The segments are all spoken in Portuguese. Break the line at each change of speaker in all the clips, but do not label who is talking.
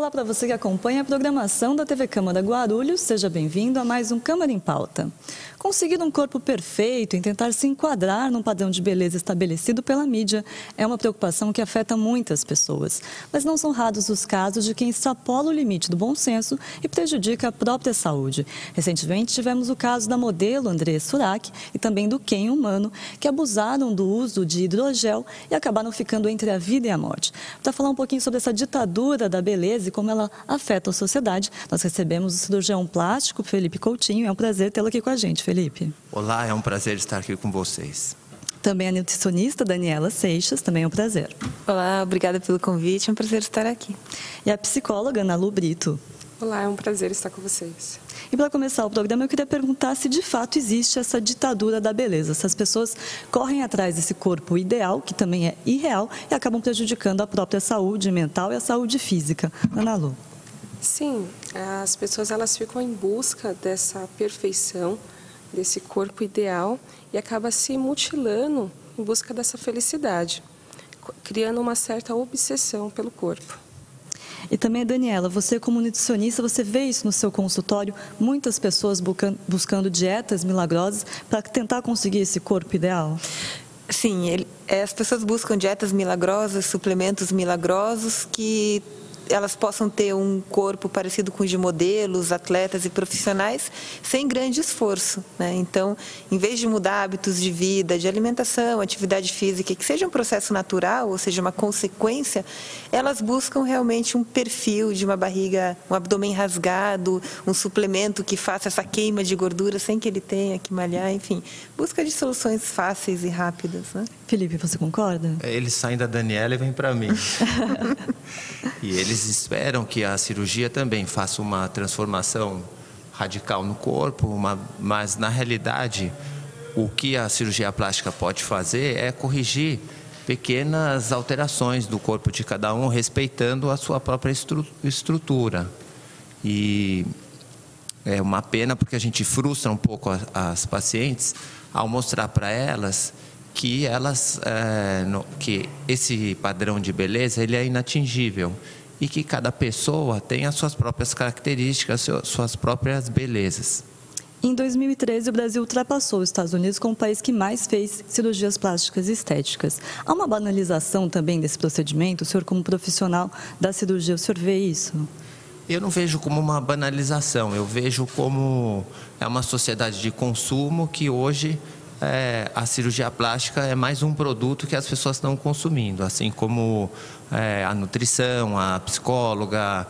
Olá para você que acompanha a programação da TV Câmara Guarulhos. Seja bem-vindo a mais um Câmara em Pauta. Conseguir um corpo perfeito e tentar se enquadrar num padrão de beleza estabelecido pela mídia é uma preocupação que afeta muitas pessoas. Mas não são raros os casos de quem extrapola o limite do bom senso e prejudica a própria saúde. Recentemente tivemos o caso da modelo Andressa Surak e também do Ken humano, que abusaram do uso de hidrogel e acabaram ficando entre a vida e a morte. Para falar um pouquinho sobre essa ditadura da beleza e como ela afeta a sociedade, nós recebemos o cirurgião plástico Felipe Coutinho. É um prazer tê-lo aqui com a gente, Felipe.
Olá, é um prazer estar aqui com vocês.
Também a nutricionista Daniela Seixas, também é um prazer.
Olá, obrigada pelo convite, é um prazer estar aqui.
E a psicóloga Ana Lu Brito.
Olá, é um prazer estar com vocês.
E para começar o programa, eu queria perguntar se de fato existe essa ditadura da beleza. Se as pessoas correm atrás desse corpo ideal, que também é irreal, e acabam prejudicando a própria saúde mental e a saúde física. Ana Lu.
Sim, as pessoas elas ficam em busca dessa perfeição, desse corpo ideal e acaba se mutilando em busca dessa felicidade, criando uma certa obsessão pelo corpo.
E também, Daniela, você como nutricionista, você vê isso no seu consultório, muitas pessoas buscando dietas milagrosas para tentar conseguir esse corpo ideal?
Sim, as pessoas buscam dietas milagrosas, suplementos milagrosos que elas possam ter um corpo parecido com o de modelos, atletas e profissionais, sem grande esforço, né? Então, em vez de mudar hábitos de vida, de alimentação, atividade física, que seja um processo natural, ou seja, uma consequência, elas buscam realmente um perfil de uma barriga, um abdômen rasgado, um suplemento que faça essa queima de gordura sem que ele tenha que malhar, enfim, busca de soluções fáceis e rápidas, né?
Felipe, você concorda?
Eles saem da Daniela e vêm para mim. E eles esperam que a cirurgia também faça uma transformação radical no corpo, mas na realidade o que a cirurgia plástica pode fazer é corrigir pequenas alterações do corpo de cada um, respeitando a sua própria estrutura. E é uma pena porque a gente frustra um pouco as pacientes ao mostrar para elas que que esse padrão de beleza ele é inatingível e que cada pessoa tem as suas próprias características, suas próprias belezas.
Em 2013, o Brasil ultrapassou os Estados Unidos como o país que mais fez cirurgias plásticas e estéticas. Há uma banalização também desse procedimento? O senhor, como profissional da cirurgia, o senhor vê isso?
Eu não vejo como uma banalização, eu vejo como uma sociedade de consumo que hoje a cirurgia plástica é mais um produto que as pessoas estão consumindo, assim como a nutrição, a psicóloga,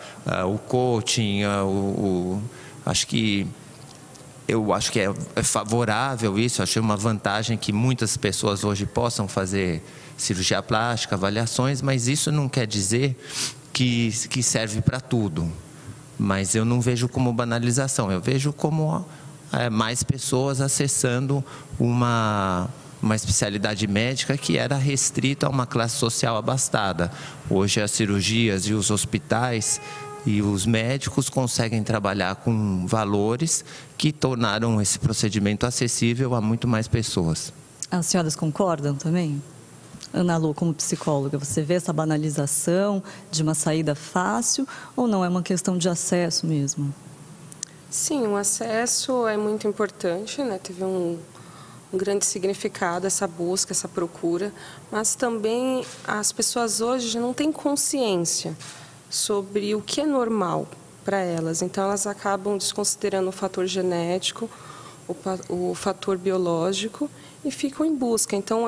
o coaching, eu acho que é favorável isso, achei uma vantagem que muitas pessoas hoje possam fazer cirurgia plástica, avaliações, mas isso não quer dizer que serve para tudo. Mas eu não vejo como banalização, eu vejo como mais pessoas acessando uma especialidade médica que era restrita a uma classe social abastada. Hoje as cirurgias e os hospitais e os médicos conseguem trabalhar com valores que tornaram esse procedimento acessível a muito mais pessoas.
As senhoras concordam também? Ana Lu, como psicóloga, você vê essa banalização de uma saída fácil ou não é uma questão de acesso mesmo?
Sim, o acesso é muito importante, né? Teve um grande significado essa busca, essa procura, mas também as pessoas hoje não têm consciência sobre o que é normal para elas. Então, elas acabam desconsiderando o fator genético, o fator biológico e ficam em busca. Então,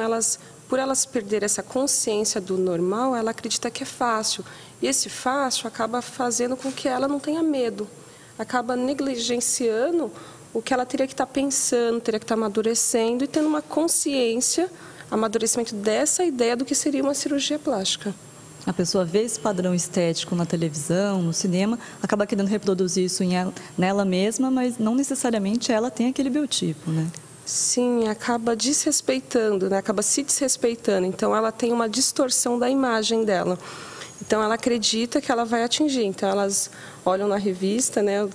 por elas perderem essa consciência do normal, ela acredita que é fácil. E esse fácil acaba fazendo com que ela não tenha medo. Acaba negligenciando o que ela teria que estar pensando, teria que estar amadurecendo e tendo uma consciência, amadurecimento dessa ideia do que seria uma cirurgia plástica.
A pessoa vê esse padrão estético na televisão, no cinema, acaba querendo reproduzir isso nela mesma, mas não necessariamente ela tem aquele biotipo, né?
Sim, acaba desrespeitando, né? Acaba se desrespeitando. Então, ela tem uma distorção da imagem dela. Então, ela acredita que ela vai atingir. Então, elas olham na revista, né,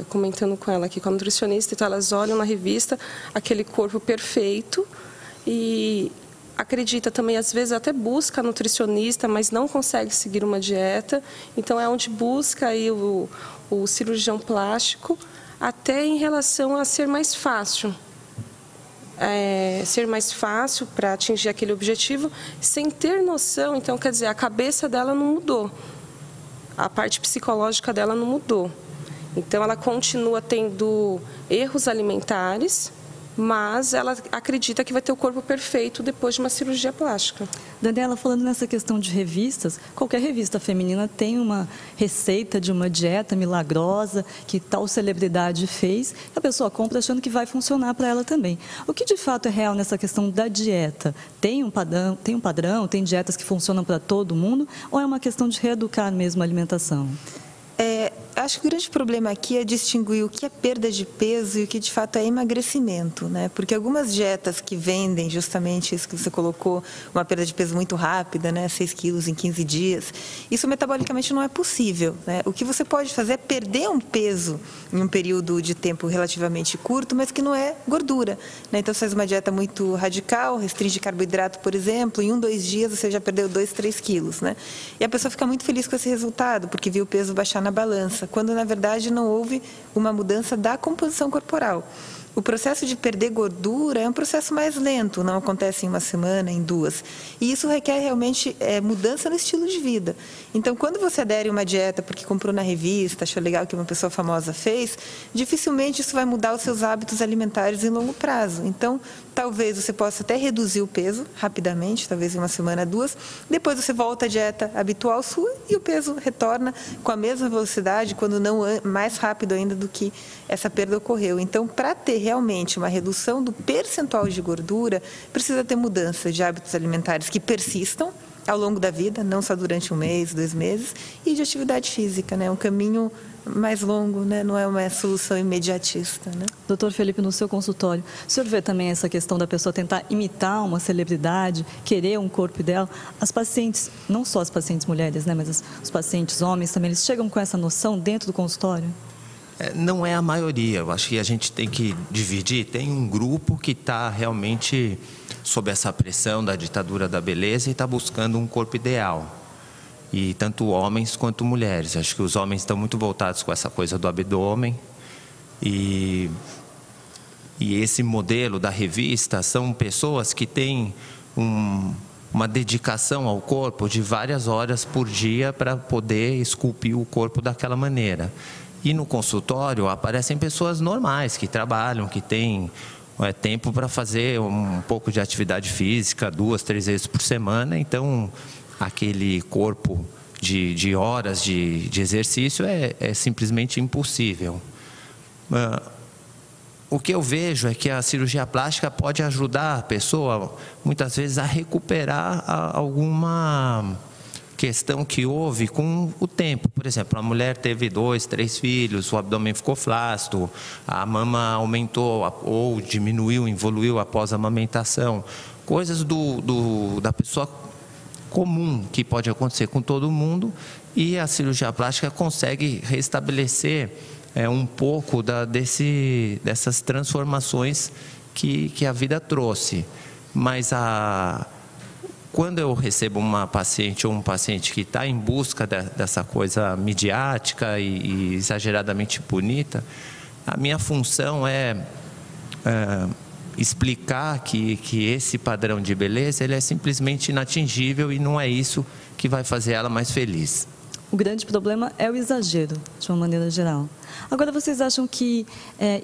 comentando com ela aqui, com a nutricionista, então elas olham na revista aquele corpo perfeito e acredita também, às vezes até busca nutricionista, mas não consegue seguir uma dieta. Então, é onde busca aí o cirurgião plástico, até em relação a ser mais fácil. Ser mais fácil para atingir aquele objetivo, sem ter noção. Então, quer dizer, a cabeça dela não mudou, a parte psicológica dela não mudou. Então, ela continua tendo erros alimentares, mas ela acredita que vai ter o corpo perfeito depois de uma cirurgia plástica.
Daniela, falando nessa questão de revistas, qualquer revista feminina tem uma receita de uma dieta milagrosa que tal celebridade fez, e a pessoa compra achando que vai funcionar para ela também. O que de fato é real nessa questão da dieta? Tem um padrão, tem dietas que funcionam para todo mundo, ou é uma questão de reeducar mesmo a alimentação?
Acho que o grande problema aqui é distinguir o que é perda de peso e o que de fato é emagrecimento, né? Porque algumas dietas que vendem justamente isso que você colocou, uma perda de peso muito rápida, né? 6 quilos em 15 dias, isso metabolicamente não é possível, né? O que você pode fazer é perder um peso em um período de tempo relativamente curto, mas que não é gordura, né? Então, você faz uma dieta muito radical, restringe carboidrato, por exemplo, em 2 dias você já perdeu 2, 3 quilos, né? E a pessoa fica muito feliz com esse resultado, porque viu o peso baixar na balança, quando na verdade não houve uma mudança da composição corporal. O processo de perder gordura é um processo mais lento, não acontece em 1 semana, em 2. E isso requer realmente mudança no estilo de vida. Então, quando você adere a uma dieta porque comprou na revista, achou legal que uma pessoa famosa fez, dificilmente isso vai mudar os seus hábitos alimentares em longo prazo. Então, talvez você possa até reduzir o peso rapidamente, talvez em 1 semana, 2. Depois você volta à dieta habitual sua e o peso retorna com a mesma velocidade, quando não mais rápido ainda do que essa perda ocorreu. Então, para ter realmente uma redução do percentual de gordura, precisa ter mudança de hábitos alimentares que persistam ao longo da vida, não só durante 1 mês, 2 meses, e de atividade física, né? Um caminho mais longo, né? Não é uma solução imediatista, né?
Doutor Felipe, no seu consultório, o senhor vê também essa questão da pessoa tentar imitar uma celebridade, querer um corpo ideal? As pacientes, não só as pacientes mulheres, né? Mas os pacientes homens também, eles chegam com essa noção dentro do consultório?
Não é a maioria, eu acho que a gente tem que dividir. Tem um grupo que está realmente sob essa pressão da ditadura da beleza e está buscando um corpo ideal. E tanto homens quanto mulheres. Acho que os homens estão muito voltados com essa coisa do abdômen. E esse modelo da revista são pessoas que têm uma dedicação ao corpo de várias horas por dia para poder esculpir o corpo daquela maneira. E no consultório aparecem pessoas normais, que trabalham, que têm tempo para fazer um pouco de atividade física 2, 3 vezes por semana. Então, aquele corpo de horas de exercício é simplesmente impossível. O que eu vejo é que a cirurgia plástica pode ajudar a pessoa, muitas vezes, a recuperar alguma questão que houve com o tempo. Por exemplo, a mulher teve 2, 3 filhos, o abdômen ficou flácido, a mama aumentou ou diminuiu, evoluiu após a amamentação. Coisas da pessoa comum que pode acontecer com todo mundo, e a cirurgia plástica consegue restabelecer um pouco dessas transformações que a vida trouxe. Mas quando eu recebo uma paciente ou um paciente que está em busca dessa coisa midiática e exageradamente bonita, a minha função é explicar que esse padrão de beleza ele é simplesmente inatingível e não é isso que vai fazer ela mais feliz.
O grande problema é o exagero, de uma maneira geral. Agora, vocês acham que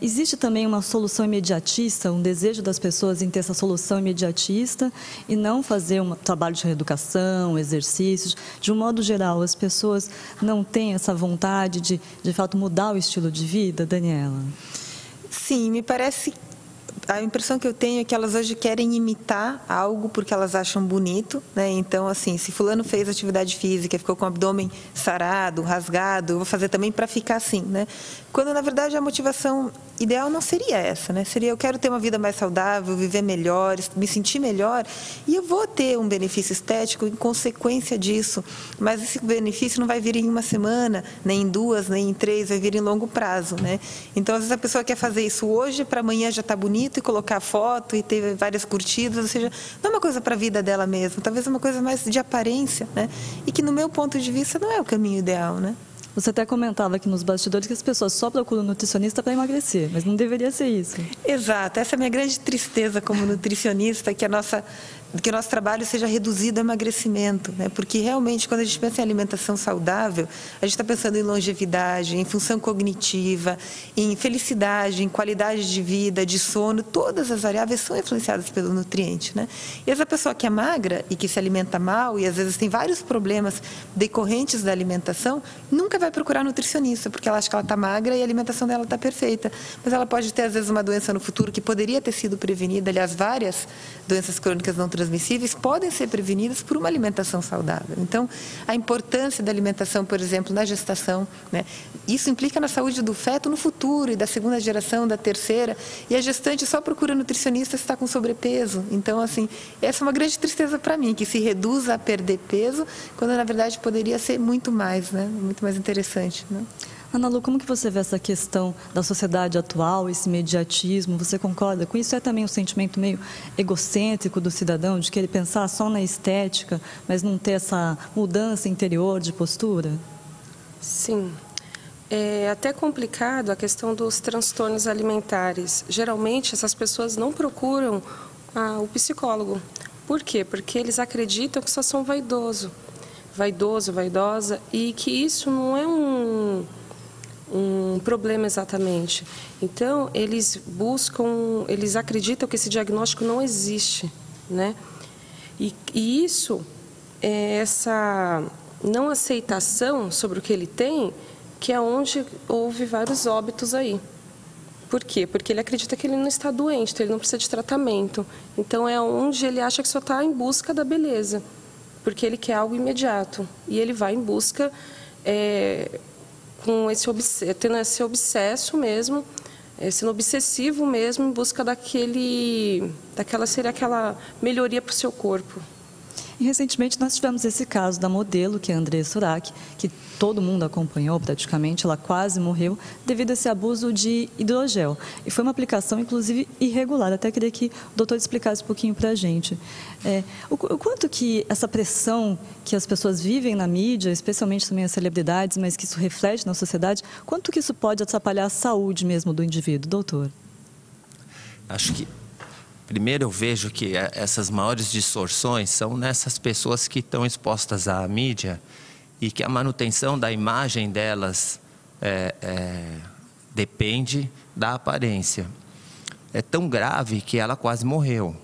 existe também uma solução imediatista, um desejo das pessoas em ter essa solução imediatista e não fazer um trabalho de reeducação, exercícios? De um modo geral, as pessoas não têm essa vontade de fato, mudar o estilo de vida, Daniela?
Sim, me parece. A impressão que eu tenho é que elas hoje querem imitar algo porque elas acham bonito, né? Então, assim, se fulano fez atividade física, ficou com o abdômen sarado, rasgado, eu vou fazer também para ficar assim, né? Quando, na verdade, a motivação ideal não seria essa, né? Seria, eu quero ter uma vida mais saudável, viver melhor, me sentir melhor, e eu vou ter um benefício estético em consequência disso, mas esse benefício não vai vir em 1 semana, nem em 2, nem em 3, vai vir em longo prazo, né? Então, às vezes a pessoa quer fazer isso hoje, para amanhã já está bonita, bonito e colocar foto e ter várias curtidas, ou seja, não é uma coisa para a vida dela mesma, talvez é uma coisa mais de aparência, né? E que no meu ponto de vista não é o caminho ideal, né?
Você até comentava aqui nos bastidores que as pessoas só procuram nutricionista para emagrecer, mas não deveria ser isso.
Exato, essa é a minha grande tristeza como nutricionista, que o nosso trabalho seja reduzido a emagrecimento, né? Porque realmente quando a gente pensa em alimentação saudável, a gente está pensando em longevidade, em função cognitiva, em felicidade, em qualidade de vida, de sono, todas as variáveis são influenciadas pelo nutriente, né? E essa pessoa que é magra e que se alimenta mal e às vezes tem vários problemas decorrentes da alimentação, nunca vai procurar nutricionista, porque ela acha que ela está magra e a alimentação dela está perfeita. Mas ela pode ter às vezes uma doença no futuro que poderia ter sido prevenida, aliás, várias doenças crônicas não transmissíveis podem ser prevenidas por uma alimentação saudável. Então, a importância da alimentação, por exemplo, na gestação, né? Isso implica na saúde do feto no futuro e da segunda geração, da terceira, e a gestante só procura nutricionista se está com sobrepeso. Então, assim, essa é uma grande tristeza para mim, que se reduza a perder peso, quando na verdade poderia ser muito mais, né? Muito mais interessante, né?
Ana Lu, como que você vê essa questão da sociedade atual, esse imediatismo? Você concorda com isso? É também um sentimento meio egocêntrico do cidadão, de querer pensar só na estética, mas não ter essa mudança interior de postura?
Sim. É até complicado a questão dos transtornos alimentares. Geralmente, essas pessoas não procuram o psicólogo. Por quê? Porque eles acreditam que só são vaidoso, vaidosa, e que isso não é um problema exatamente. Então, eles acreditam que esse diagnóstico não existe, né? E isso, essa não aceitação sobre o que ele tem, que é onde houve vários óbitos aí. Por quê? Porque ele acredita que ele não está doente, então ele não precisa de tratamento. Então, é onde ele acha que só está em busca da beleza, porque ele quer algo imediato. E ele vai em busca... tendo esse obsesso mesmo, sendo obsessivo mesmo, em busca seria aquela melhoria para o seu corpo.
E recentemente nós tivemos esse caso da modelo, que é a Andressa Urach, que todo mundo acompanhou praticamente, ela quase morreu devido a esse abuso de hidrogel. E foi uma aplicação, inclusive, irregular. Até queria que o doutor explicasse um pouquinho para a gente. O quanto que essa pressão que as pessoas vivem na mídia, especialmente também as celebridades, mas que isso reflete na sociedade, quanto que isso pode atrapalhar a saúde mesmo do indivíduo, doutor?
Acho que primeiro eu vejo que essas maiores distorções são nessas pessoas que estão expostas à mídia e que a manutenção da imagem delas depende da aparência. É tão grave que ela quase morreu.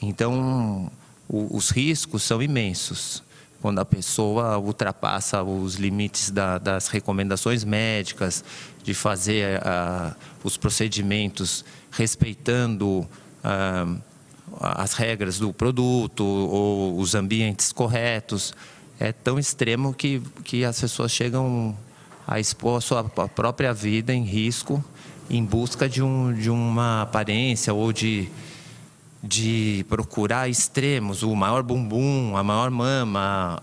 Então, os riscos são imensos. Quando a pessoa ultrapassa os limites das recomendações médicas, de fazer os procedimentos respeitando as regras do produto ou os ambientes corretos, é tão extremo que as pessoas chegam a expor a sua própria vida em risco em busca de uma aparência ou de procurar extremos, o maior bumbum, a maior mama,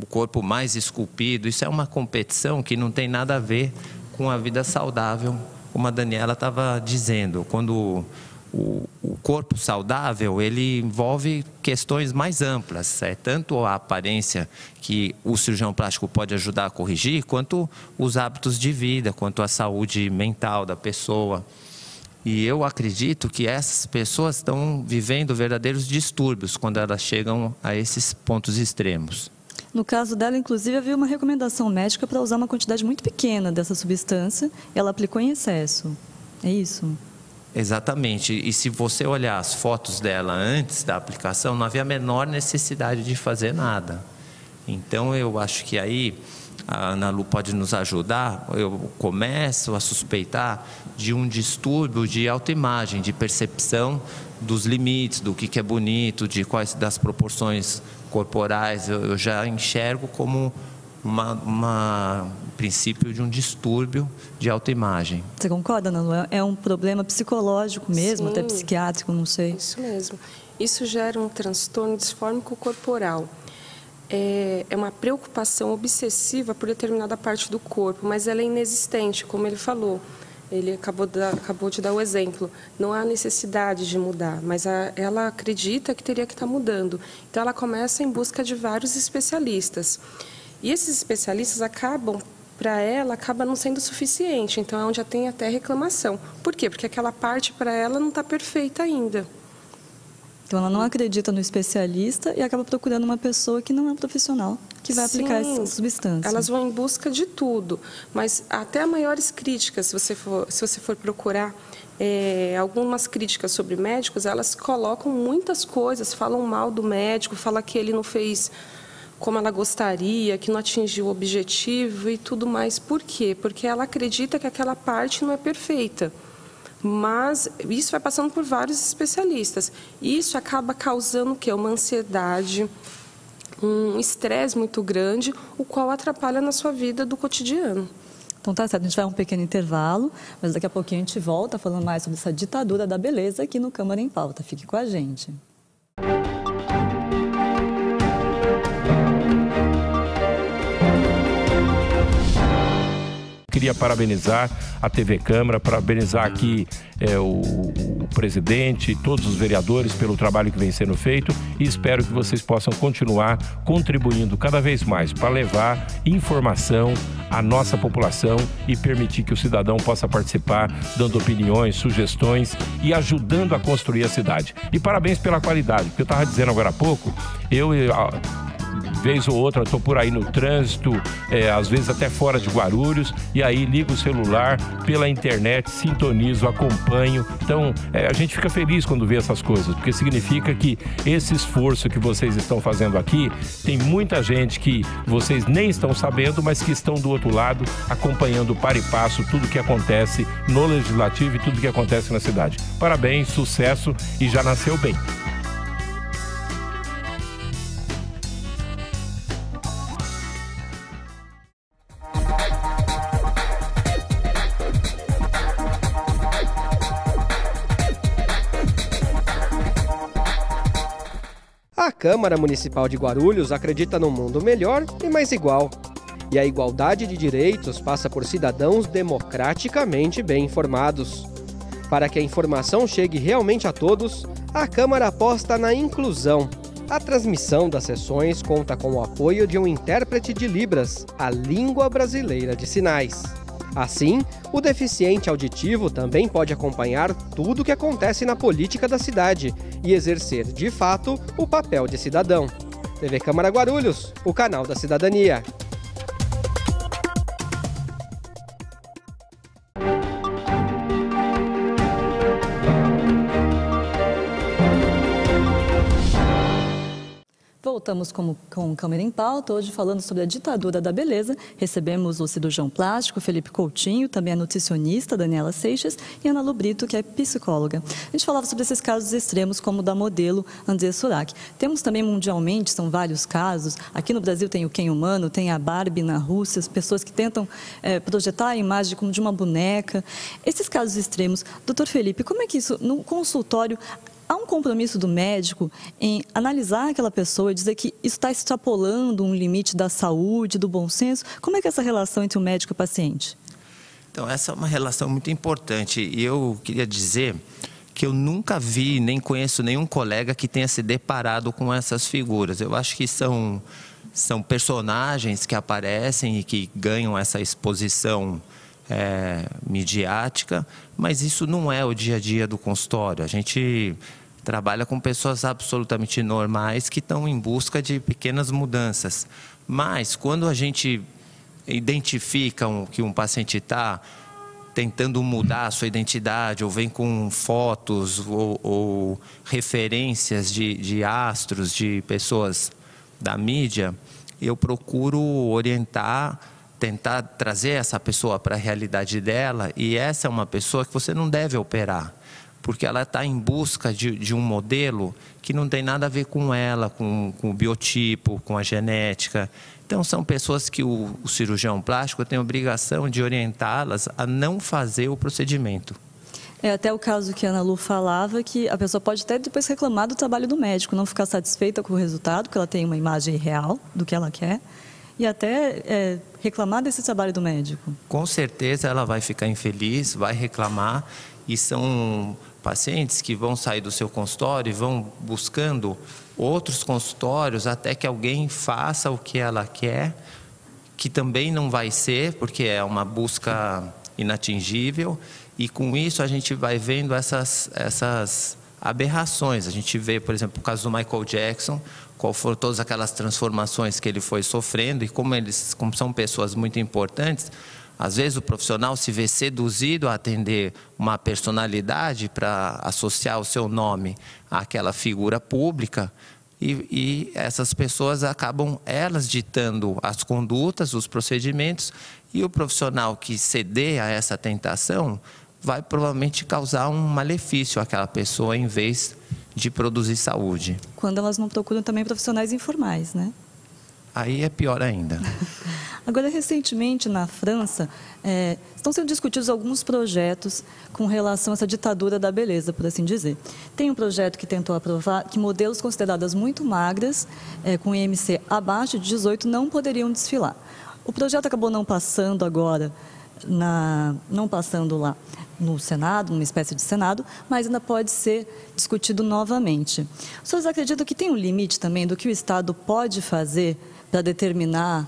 o corpo mais esculpido. Isso é uma competição que não tem nada a ver com a vida saudável, como a Daniela estava dizendo. Quando o corpo saudável, ele envolve questões mais amplas. É tanto a aparência que o cirurgião plástico pode ajudar a corrigir, quanto os hábitos de vida, quanto a saúde mental da pessoa. E eu acredito que essas pessoas estão vivendo verdadeiros distúrbios quando elas chegam a esses pontos extremos.
No caso dela, inclusive, havia uma recomendação médica para usar uma quantidade muito pequena dessa substância. Ela aplicou em excesso. É isso?
Exatamente. E se você olhar as fotos dela antes da aplicação, não havia a menor necessidade de fazer nada. Então, eu acho que aí a Ana Lu pode nos ajudar. Eu começo a suspeitar de um distúrbio de autoimagem, de percepção dos limites, do que é bonito, das proporções corporais. Eu já enxergo como um princípio de um distúrbio de autoimagem.
Você concorda, Ana Lu? É um problema psicológico mesmo,
Sim,
até psiquiátrico, não sei.
Isso mesmo. Isso gera um transtorno disfórmico corporal. É uma preocupação obsessiva por determinada parte do corpo, mas ela é inexistente, como ele falou. ele acabou de dar o exemplo. Não há necessidade de mudar, mas ela acredita que teria que estar mudando. Então, ela começa em busca de vários especialistas. E esses especialistas para ela, acaba não sendo suficiente. Então, é onde já tem até reclamação. Por quê? Porque aquela parte para ela não está perfeita ainda.
Então, ela não acredita no especialista e acaba procurando uma pessoa que não é profissional, que vai aplicar essa substância.
Elas vão em busca de tudo, mas até maiores críticas, se você for procurar algumas críticas sobre médicos, elas colocam muitas coisas, falam mal do médico, falam que ele não fez como ela gostaria, que não atingiu o objetivo e tudo mais. Por quê? Porque ela acredita que aquela parte não é perfeita. Mas isso vai passando por vários especialistas. E isso acaba causando o quê? Uma ansiedade, um estresse muito grande, o qual atrapalha na sua vida do cotidiano.
Então tá certo, a gente vai a um pequeno intervalo, mas daqui a pouquinho a gente volta falando mais sobre essa ditadura da beleza aqui no Câmara em Pauta. Fique com a gente.
Queria parabenizar a TV Câmara, parabenizar aqui o presidente e todos os vereadores pelo trabalho que vem sendo feito e espero que vocês possam continuar contribuindo cada vez mais para levar informação à nossa população e permitir que o cidadão possa participar, dando opiniões, sugestões e ajudando a construir a cidade. E parabéns pela qualidade, porque eu estava dizendo agora há pouco, vez ou outra estou por aí no trânsito, às vezes até fora de Guarulhos, e aí ligo o celular pela internet, sintonizo, acompanho. Então, a gente fica feliz quando vê essas coisas, porque significa que esse esforço que vocês estão fazendo aqui, tem muita gente que vocês nem estão sabendo, mas que estão do outro lado, acompanhando para e passo tudo que acontece no Legislativo e tudo que acontece na cidade. Parabéns, sucesso e já nasceu bem.
A Câmara Municipal de Guarulhos acredita num mundo melhor e mais igual. E a igualdade de direitos passa por cidadãos democraticamente bem informados. Para que a informação chegue realmente a todos, a Câmara aposta na inclusão. A transmissão das sessões conta com o apoio de um intérprete de Libras, a língua brasileira de sinais. Assim, o deficiente auditivo também pode acompanhar tudo o que acontece na política da cidade e exercer, de fato, o papel de cidadão. TV Câmara Guarulhos, o canal da cidadania.
Voltamos com o Câmara em Pauta, hoje falando sobre a ditadura da beleza. Recebemos o cirurgião plástico Felipe Coutinho, também a nutricionista Daniela Seixas e Ana Lu Brito, que é psicóloga. A gente falava sobre esses casos extremos, como o da modelo Andressa Surak. Temos também mundialmente, são vários casos. Aqui no Brasil tem o Ken humano, tem a Barbie na Rússia, as pessoas que tentam projetar a imagem como de uma boneca. Esses casos extremos, doutor Felipe, como é que isso, no consultório, há um compromisso do médico em analisar aquela pessoa e dizer que isso está extrapolando um limite da saúde, do bom senso? Como é que é essa relação entre o médico e o paciente?
Então, essa é uma relação muito importante. E eu queria dizer que eu nunca vi, nem conheço nenhum colega que tenha se deparado com essas figuras. Eu acho que são personagens que aparecem e que ganham essa exposição midiática, mas isso não é o dia a dia do consultório. A gente trabalha com pessoas absolutamente normais que estão em busca de pequenas mudanças. Mas quando a gente identifica que um paciente está tentando mudar a sua identidade, ou vem com fotos ou referências de astros, de pessoas da mídia, eu procuro orientar, tentar trazer essa pessoa para a realidade dela, e essa é uma pessoa que você não deve operar, porque ela está em busca de um modelo que não tem nada a ver com ela, com o biotipo, com a genética. Então, são pessoas que o cirurgião plástico tem a obrigação de orientá-las a não fazer o procedimento.
É até o caso que a Ana Lu falava, que a pessoa pode até depois reclamar do trabalho do médico, não ficar satisfeita com o resultado, porque ela tem uma imagem real do que ela quer. e até reclamar desse trabalho do médico.
Com certeza ela vai ficar infeliz, vai reclamar, e são pacientes que vão sair do seu consultório e vão buscando outros consultórios até que alguém faça o que ela quer, que também não vai ser, porque é uma busca inatingível, e com isso a gente vai vendo essas aberrações. A gente vê, por exemplo, o caso do Michael Jackson, qual foram todas aquelas transformações que ele foi sofrendo, e como são pessoas muito importantes, às vezes o profissional se vê seduzido a atender uma personalidade para associar o seu nome àquela figura pública, e essas pessoas acabam elas ditando as condutas, os procedimentos, e o profissional que ceder a essa tentação vai provavelmente causar um malefício àquela pessoa em vez de produzir saúde.
Quando elas não procuram também profissionais informais, né?
Aí é pior ainda.
Agora, recentemente, na França, estão sendo discutidos alguns projetos com relação a essa ditadura da beleza, por assim dizer. Tem um projeto que tentou aprovar que modelos consideradas muito magras, com IMC abaixo de 18, não poderiam desfilar. O projeto acabou não passando agora, não passando lá no Senado, uma espécie de Senado, mas ainda pode ser discutido novamente. Os senhores acreditam que tem um limite também do que o Estado pode fazer para determinar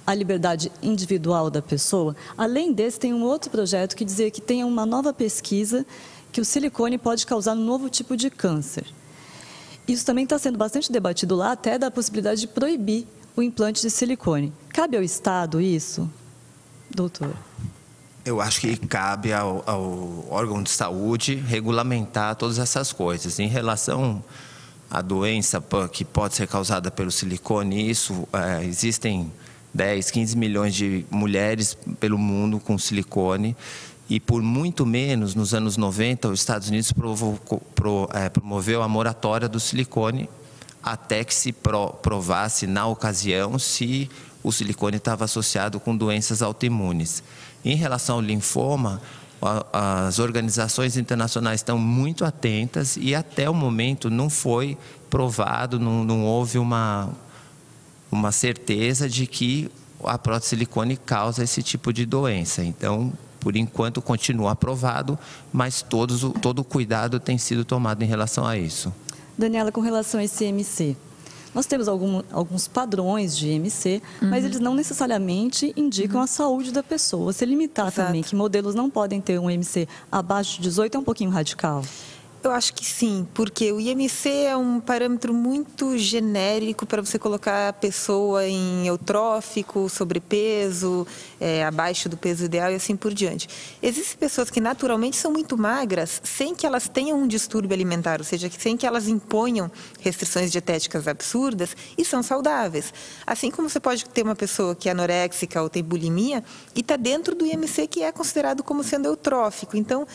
a liberdade individual da pessoa? Além desse, tem um outro projeto que dizia que tem uma nova pesquisa que o silicone pode causar um novo tipo de câncer. Isso também está sendo bastante debatido lá, até da possibilidade de proibir o implante de silicone. Cabe ao Estado isso, doutor?
Eu acho que cabe ao órgão de saúde regulamentar todas essas coisas. Em relação à doença que pode ser causada pelo silicone, existem 10, 15 milhões de mulheres pelo mundo com silicone, e por muito menos, nos anos 90, os Estados Unidos promoveu a moratória do silicone até que se provasse, na ocasião, se o silicone estava associado com doenças autoimunes. Em relação ao linfoma, as organizações internacionais estão muito atentas, e até o momento não foi provado, não houve uma certeza de que a prótese silicone causa esse tipo de doença. Então, por enquanto, continua aprovado, mas todo o cuidado tem sido tomado em relação a isso.
Daniela, com relação a esse IMC, nós temos alguns padrões de IMC, mas eles não necessariamente indicam a saúde da pessoa. Se limitar também que modelos não podem ter um IMC abaixo de 18 é um pouquinho radical.
Eu acho que sim, porque o IMC é um parâmetro muito genérico para você colocar a pessoa em eutrófico, sobrepeso, abaixo do peso ideal e assim por diante. Existem pessoas que naturalmente são muito magras sem que elas tenham um distúrbio alimentar, ou seja, sem que elas imponham restrições dietéticas absurdas e são saudáveis. Assim como você pode ter uma pessoa que é anoréxica ou tem bulimia e está dentro do IMC que é considerado como sendo eutrófico. Então,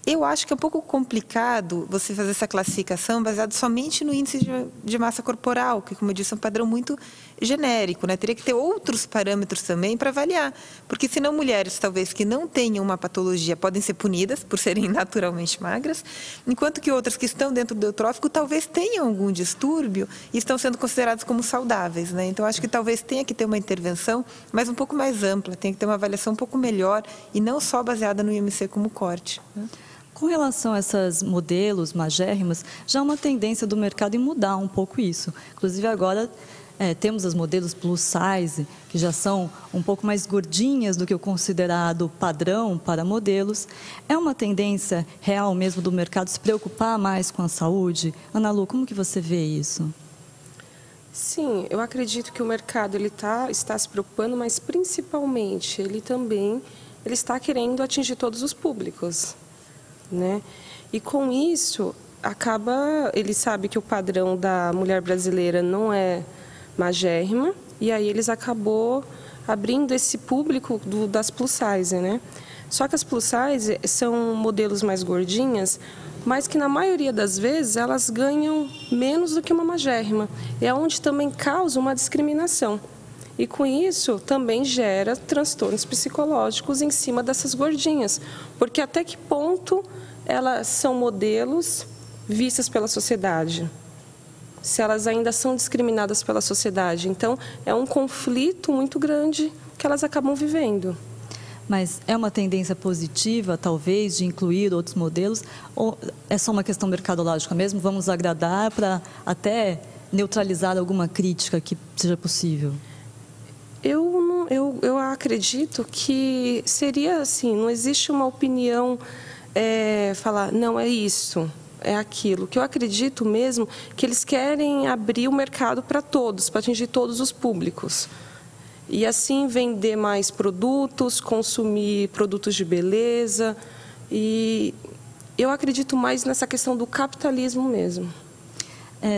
eu acho que é um pouco complicado você fazer essa classificação baseado somente no índice de massa corporal, que, como eu disse, é um padrão muito genérico, né? Teria que ter outros parâmetros também para avaliar, porque senão mulheres, talvez, que não tenham uma patologia podem ser punidas por serem naturalmente magras, enquanto que outras que estão dentro do eutrófico talvez tenham algum distúrbio e estão sendo consideradas como saudáveis, né? Então, acho que talvez tenha que ter uma intervenção, mas um pouco mais ampla, tem que ter uma avaliação um pouco melhor e não só baseada no IMC como corte, né?
Com relação a essas modelos magérrimas, já há uma tendência do mercado em mudar um pouco isso. Inclusive, agora temos as modelos plus size, que já são um pouco mais gordinhas do que o considerado padrão para modelos. É uma tendência real mesmo do mercado se preocupar mais com a saúde? Ana Lu, como que você vê isso?
Sim, eu acredito que o mercado está se preocupando, mas principalmente ele está querendo atingir todos os públicos, né? E com isso ele sabe que o padrão da mulher brasileira não é magérrima, e aí eles acabou abrindo esse público das plus size, né? Só que as plus size são modelos mais gordinhas, mas que na maioria das vezes elas ganham menos do que uma magérrima. É onde também causa uma discriminação. E com isso também gera transtornos psicológicos em cima dessas gordinhas. Porque até que ponto elas são modelos vistas pela sociedade? se elas ainda são discriminadas pela sociedade. Então, é um conflito muito grande que elas acabam vivendo.
Mas é uma tendência positiva, talvez, de incluir outros modelos? Ou é só uma questão mercadológica mesmo? Vamos agradar para até neutralizar alguma crítica que seja possível?
Eu acredito que seria assim, não existe uma opinião, falar, não, é isso, é aquilo. O que eu acredito mesmo que eles querem abrir o mercado para todos, para atingir todos os públicos. E assim vender mais produtos, consumir produtos de beleza. E eu acredito mais nessa questão do capitalismo mesmo.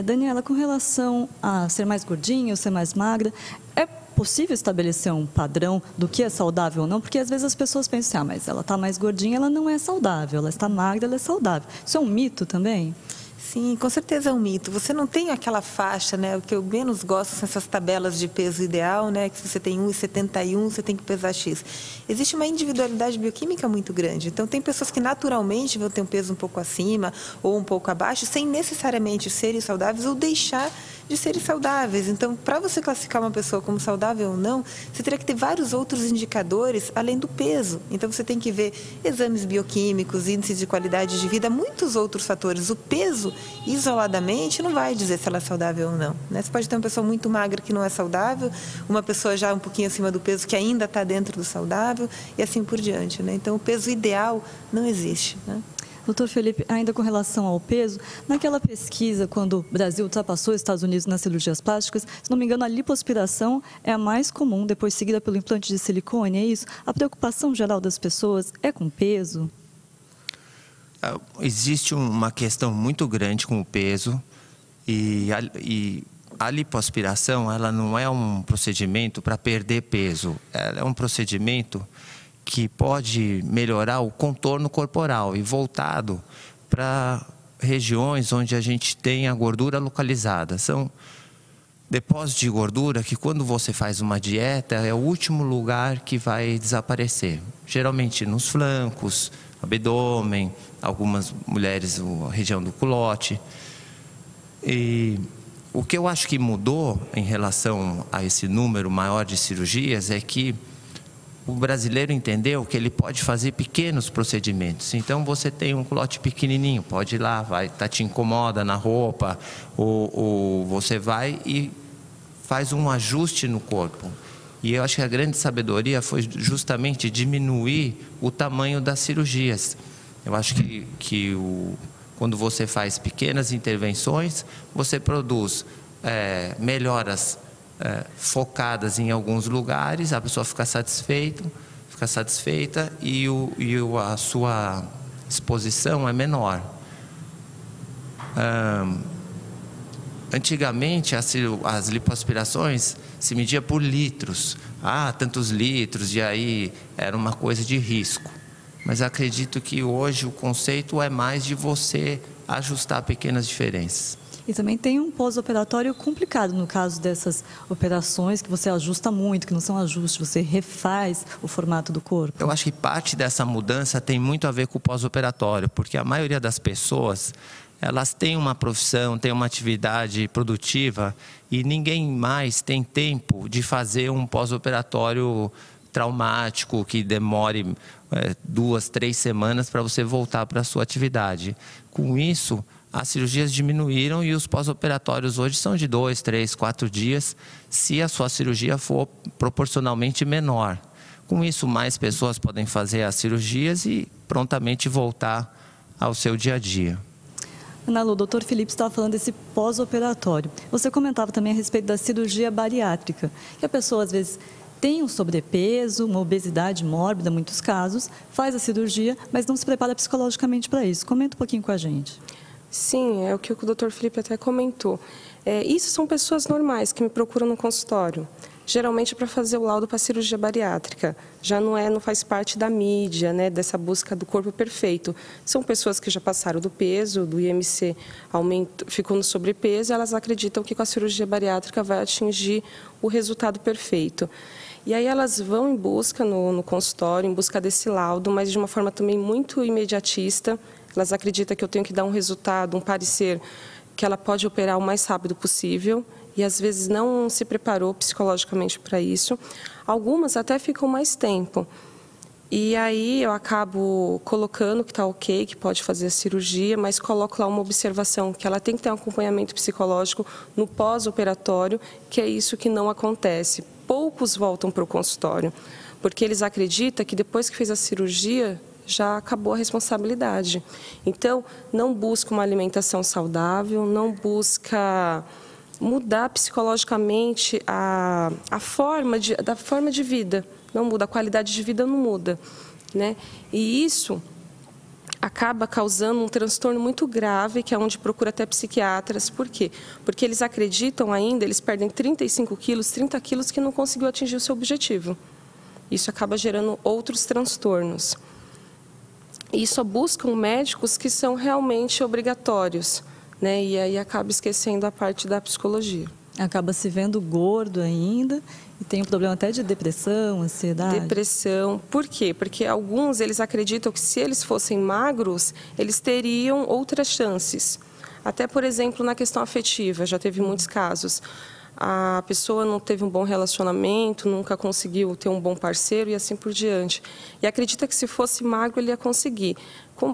Daniela, com relação a ser mais gordinha ou ser mais magra, é possível estabelecer um padrão do que é saudável ou não? Porque às vezes as pessoas pensam, mas ela está mais gordinha, ela não é saudável. Ela está magra, ela é saudável. Isso é um mito também?
Sim, com certeza é um mito. Você não tem aquela faixa, né? O que eu menos gosto são essas tabelas de peso ideal, né? Que se você tem 1,71, você tem que pesar X. Existe uma individualidade bioquímica muito grande. Então, tem pessoas que naturalmente vão ter um peso um pouco acima ou um pouco abaixo, sem necessariamente serem saudáveis ou deixar de serem saudáveis. Então, para você classificar uma pessoa como saudável ou não, você teria que ter vários outros indicadores além do peso. Então, você tem que ver exames bioquímicos, índices de qualidade de vida, muitos outros fatores. O peso, isoladamente, não vai dizer se ela é saudável ou não, né? Você pode ter uma pessoa muito magra que não é saudável, uma pessoa já um pouquinho acima do peso que ainda está dentro do saudável e assim por diante, né? Então, o peso ideal não existe, né?
Doutor Felipe, ainda com relação ao peso, naquela pesquisa, quando o Brasil ultrapassou os Estados Unidos nas cirurgias plásticas, se não me engano, a lipoaspiração é a mais comum, depois seguida pelo implante de silicone, é isso? A preocupação geral das pessoas é com peso?
Existe uma questão muito grande com o peso e a lipoaspiração, ela não é um procedimento para perder peso, ela é um procedimento que pode melhorar o contorno corporal e voltado para regiões onde a gente tem a gordura localizada. São depósitos de gordura que, quando você faz uma dieta, é o último lugar que vai desaparecer. Geralmente nos flancos, abdômen, algumas mulheres a região do culote. E o que eu acho que mudou em relação a esse número maior de cirurgias é que o brasileiro entendeu que ele pode fazer pequenos procedimentos. Então, você tem um culote pequenininho, pode ir lá, te incomoda na roupa, ou você vai e faz um ajuste no corpo. E eu acho que a grande sabedoria foi justamente diminuir o tamanho das cirurgias. Eu acho que quando você faz pequenas intervenções, você produz melhoras focadas em alguns lugares, a pessoa fica satisfeita e a sua exposição é menor. Antigamente, as lipoaspirações se media por litros. Tantos litros, e aí era uma coisa de risco. Mas acredito que hoje o conceito é mais de você ajustar pequenas diferenças.
E também tem um pós-operatório complicado no caso dessas operações que você ajusta muito, que não são ajustes, você refaz o formato do corpo.
Eu acho que parte dessa mudança tem muito a ver com o pós-operatório, porque a maioria das pessoas, elas têm uma profissão, têm uma atividade produtiva e ninguém mais tem tempo de fazer um pós-operatório traumático que demore 2, 3 semanas para você voltar para a sua atividade. Com isso, as cirurgias diminuíram e os pós-operatórios hoje são de 2, 3, 4 dias, se a sua cirurgia for proporcionalmente menor. Com isso, mais pessoas podem fazer as cirurgias e prontamente voltar ao seu dia a dia.
Ana Lu, o doutor Felipe estava falando desse pós-operatório. Você comentava também a respeito da cirurgia bariátrica, que a pessoa às vezes tem um sobrepeso, uma obesidade mórbida, em muitos casos, faz a cirurgia, mas não se prepara psicologicamente para isso. Comenta um pouquinho com a gente.
Sim, é o que o Dr. Felipe até comentou. Isso são pessoas normais que me procuram no consultório, geralmente para fazer o laudo para cirurgia bariátrica. Já não faz parte da mídia, né, dessa busca do corpo perfeito. São pessoas que já passaram do peso, do IMC ficou no sobrepeso, e elas acreditam que com a cirurgia bariátrica vai atingir o resultado perfeito. E aí elas vão em busca no consultório, em busca desse laudo, mas de uma forma também muito imediatista. Elas acreditam que eu tenho que dar um resultado, um parecer que ela pode operar o mais rápido possível e às vezes não se preparou psicologicamente para isso. Algumas até ficam mais tempo. E aí eu acabo colocando que está ok, que pode fazer a cirurgia, mas coloco lá uma observação, que ela tem que ter um acompanhamento psicológico no pós-operatório, que é isso que não acontece. Poucos voltam para o consultório, porque eles acreditam que depois que fez a cirurgia, já acabou a responsabilidade. Então, não busca uma alimentação saudável, não busca mudar psicologicamente a forma de vida. Não muda, a qualidade de vida não muda, né? E isso acaba causando um transtorno muito grave, que é onde procura até psiquiatras. Por quê? Porque eles acreditam ainda, eles perdem 35 quilos, 30 quilos que não conseguiu atingir o seu objetivo. Isso acaba gerando outros transtornos. E só buscam médicos que são realmente obrigatórios, né? E aí acaba esquecendo a parte da psicologia.
Acaba se vendo gordo ainda e tem um problema até de depressão, ansiedade.
Depressão. Por quê? Porque alguns, eles acreditam que se eles fossem magros, eles teriam outras chances. Até, por exemplo, na questão afetiva, já teve muitos casos. A pessoa não teve um bom relacionamento, nunca conseguiu ter um bom parceiro e assim por diante. E acredita que se fosse magro, ele ia conseguir.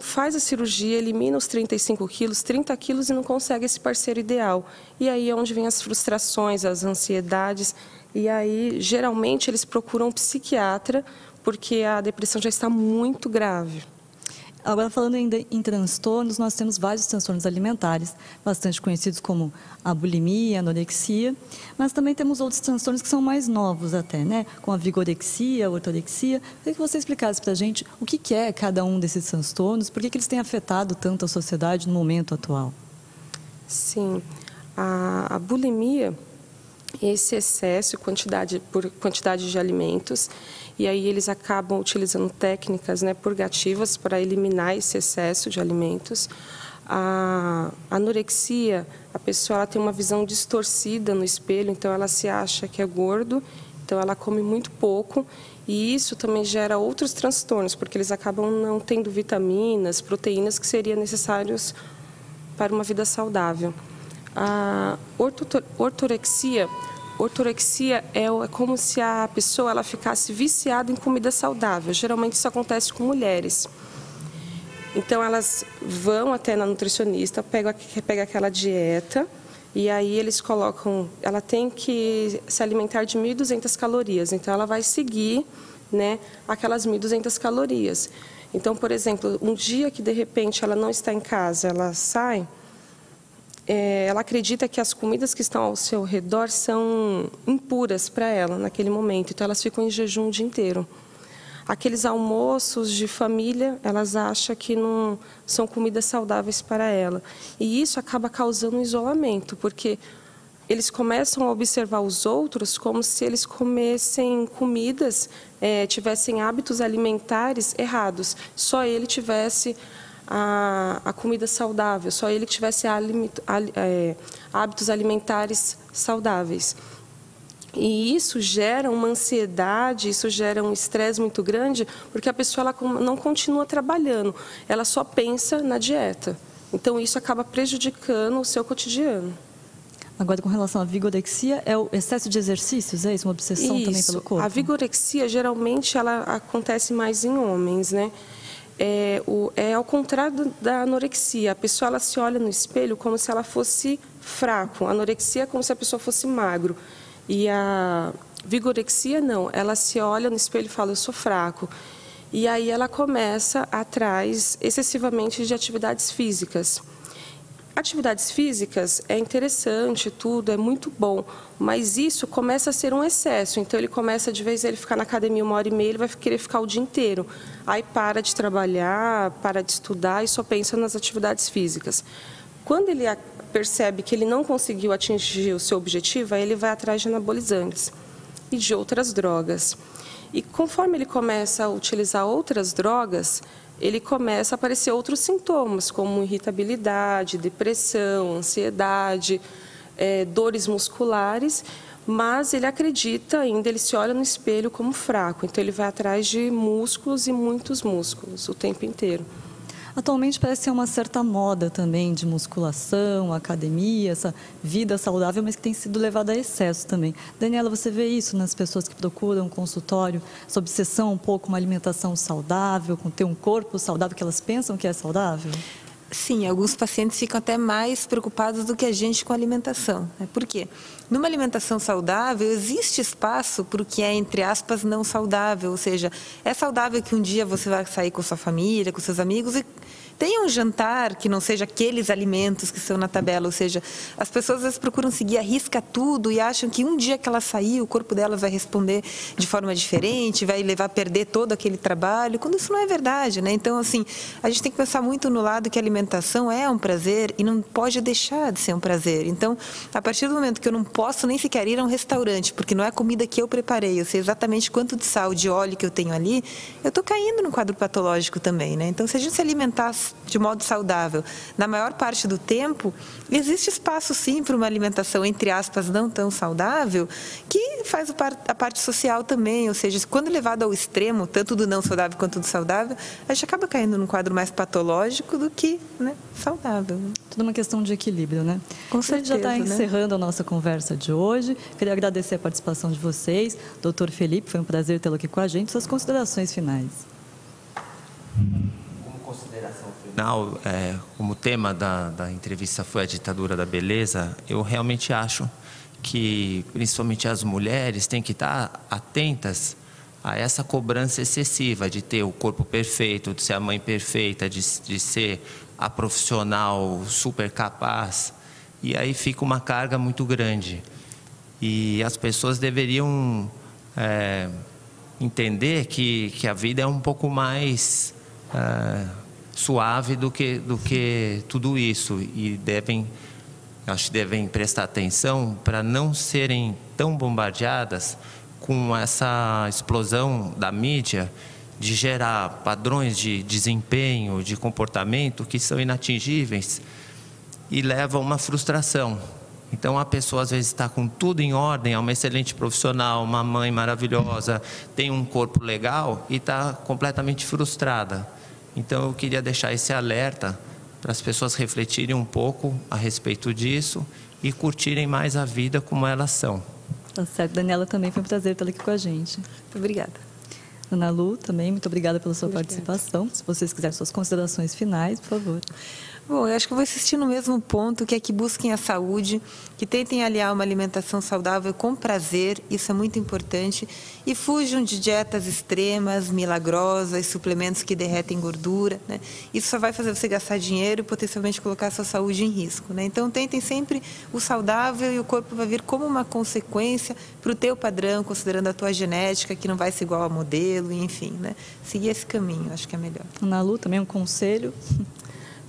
Faz a cirurgia, elimina os 35 quilos, 30 quilos e não consegue esse parceiro ideal. E aí é onde vem as frustrações, as ansiedades. E aí, geralmente, eles procuram um psiquiatra porque a depressão já está muito grave.
Agora, falando ainda em transtornos, nós temos vários transtornos alimentares, bastante conhecidos como a bulimia, a anorexia, mas também temos outros transtornos que são mais novos até, né? Como a vigorexia, a ortorexia. Queria que você explicasse para a gente o que é cada um desses transtornos, por que eles têm afetado tanto a sociedade no momento atual.
Sim, a bulimia, esse excesso por quantidade de alimentos, e aí eles acabam utilizando técnicas, né, purgativas para eliminar esse excesso de alimentos. A anorexia, a pessoa ela tem uma visão distorcida no espelho, então ela se acha que é gordo, então ela come muito pouco, e isso também gera outros transtornos, porque eles acabam não tendo vitaminas, proteínas que seriam necessários para uma vida saudável. A ortorexia é como se a pessoa ela ficasse viciada em comida saudável. Geralmente isso acontece com mulheres. Então elas vão até na nutricionista, pega aquela dieta e aí eles colocam, ela tem que se alimentar de 1.200 calorias. Então ela vai seguir, né, aquelas 1.200 calorias. Então, por exemplo, um dia que de repente ela não está em casa, ela sai, ela acredita que as comidas que estão ao seu redor são impuras para ela naquele momento, então elas ficam em jejum o dia inteiro. Aqueles almoços de família, elas acham que não são comidas saudáveis para ela. E isso acaba causando um isolamento, porque eles começam a observar os outros como se eles comessem comidas, tivessem hábitos alimentares errados. Só ele tivesse a comida saudável, só ele que tivesse hábitos alimentares saudáveis. E isso gera uma ansiedade, isso gera um estresse muito grande, porque a pessoa ela não continua trabalhando, ela só pensa na dieta. Então, isso acaba prejudicando o seu cotidiano.
Agora, com relação à vigorexia, é o excesso de exercícios? É isso? Uma obsessão também pelo corpo?
A vigorexia, geralmente, ela acontece mais em homens, né? É ao contrário da anorexia. A pessoa ela se olha no espelho como se ela fosse fraco. A anorexia é como se a pessoa fosse magro. E a vigorexia, não. Ela se olha no espelho e fala, eu sou fraco. E aí ela começa atrás excessivamente de atividades físicas. Atividades físicas é interessante, tudo, é muito bom, mas isso começa a ser um excesso. Então, ele começa, de vez ele ficar na academia 1h30, ele vai querer ficar o dia inteiro. Aí para de trabalhar, para de estudar e só pensa nas atividades físicas. Quando ele percebe que ele não conseguiu atingir o seu objetivo, aí ele vai atrás de anabolizantes e de outras drogas. E conforme ele começa a utilizar outras drogas, ele começa a aparecer outros sintomas, como irritabilidade, depressão, ansiedade, dores musculares, mas ele acredita ainda, ele se olha no espelho como fraco, então ele vai atrás de músculos e muitos músculos o tempo inteiro.
Atualmente parece ser uma certa moda também de musculação, academia, essa vida saudável, mas que tem sido levada a excesso também. Daniela, você vê isso nas pessoas que procuram um consultório, essa obsessão um pouco com uma alimentação saudável, com ter um corpo saudável, que elas pensam que é saudável?
Sim, alguns pacientes ficam até mais preocupados do que a gente com a alimentação. Por quê? Numa alimentação saudável, existe espaço para o que é, entre aspas, não saudável. Ou seja, é saudável que um dia você vai sair com sua família, com seus amigos e tenha um jantar que não seja aqueles alimentos que estão na tabela. Ou seja, as pessoas às vezes procuram seguir à risca tudo e acham que um dia que ela sair, o corpo delas vai responder de forma diferente, vai levar a perder todo aquele trabalho, quando isso não é verdade, né? Então, assim, a gente tem que pensar muito no lado que a alimentação é um prazer e não pode deixar de ser um prazer. Então, a partir do momento que eu não posso nem sequer ir a um restaurante, porque não é a comida que eu preparei, eu sei exatamente quanto de sal, de óleo que eu tenho ali, eu estou caindo no quadro patológico também, né? Então, se a gente se alimentar de modo saudável, na maior parte do tempo, existe espaço sim para uma alimentação, entre aspas, não tão saudável, que faz a parte social também, ou seja, quando levado ao extremo, tanto do não saudável quanto do saudável, a gente acaba caindo num quadro mais patológico do que, né, saudável.
Tudo uma questão de equilíbrio, né?
Com certeza,
a gente já está encerrando a nossa conversa de hoje. Queria agradecer a participação de vocês. Doutor Felipe, foi um prazer tê-lo aqui com a gente. Suas considerações finais.
Como consideração final, como o tema da entrevista foi a ditadura da beleza, eu realmente acho que, principalmente as mulheres, têm que estar atentas a essa cobrança excessiva de ter o corpo perfeito, de ser a mãe perfeita, de ser a profissional super capaz. E aí fica uma carga muito grande. E as pessoas deveriam entender que a vida é um pouco mais suave do que tudo isso. E acho que devem prestar atenção para não serem tão bombardeadas com essa explosão da mídia de gerar padrões de desempenho, de comportamento que são inatingíveis e levam a uma frustração. Então, a pessoa às vezes está com tudo em ordem, é uma excelente profissional, uma mãe maravilhosa, tem um corpo legal e está completamente frustrada. Então, eu queria deixar esse alerta para as pessoas refletirem um pouco a respeito disso e curtirem mais a vida como elas são.
Tá certo. Daniela, também foi um prazer tê-la aqui com a gente.
Muito obrigada.
Ana Lu, também, muito obrigada pela sua participação. Se vocês quiserem suas considerações finais, por favor.
Bom, eu acho que eu vou insistir no mesmo ponto, que é que busquem a saúde, que tentem aliar uma alimentação saudável com prazer, isso é muito importante, e fujam de dietas extremas, milagrosas, suplementos que derretem gordura, né? Isso só vai fazer você gastar dinheiro e potencialmente colocar a sua saúde em risco, né? Então, tentem sempre o saudável e o corpo vai vir como uma consequência para o teu padrão, considerando a tua genética, que não vai ser igual a modelo, enfim, né? Seguir esse caminho, acho que é melhor.
Ana Lu, também um conselho?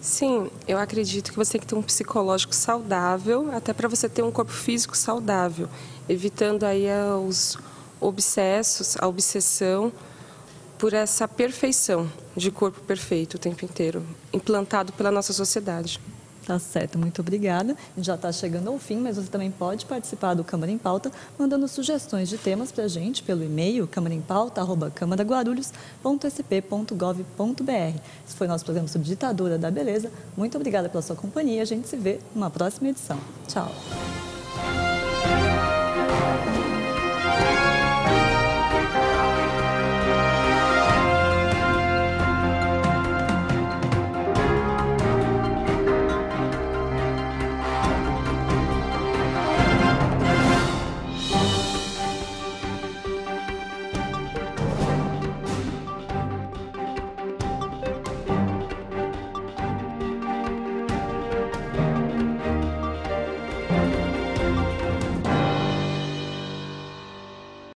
Sim, eu acredito que você tem que ter um psicológico saudável, até para você ter um corpo físico saudável, evitando aí os obsessos, a obsessão por essa perfeição de corpo perfeito o tempo inteiro, implantado pela nossa sociedade.
Tá certo, muito obrigada. A gente já está chegando ao fim, mas você também pode participar do Câmara em Pauta, mandando sugestões de temas para a gente pelo e-mail câmaraimpauta@câmaraguarulhos.sp.gov.br. Esse foi o nosso programa sobre ditadura da beleza. Muito obrigada pela sua companhia. A gente se vê numa próxima edição. Tchau.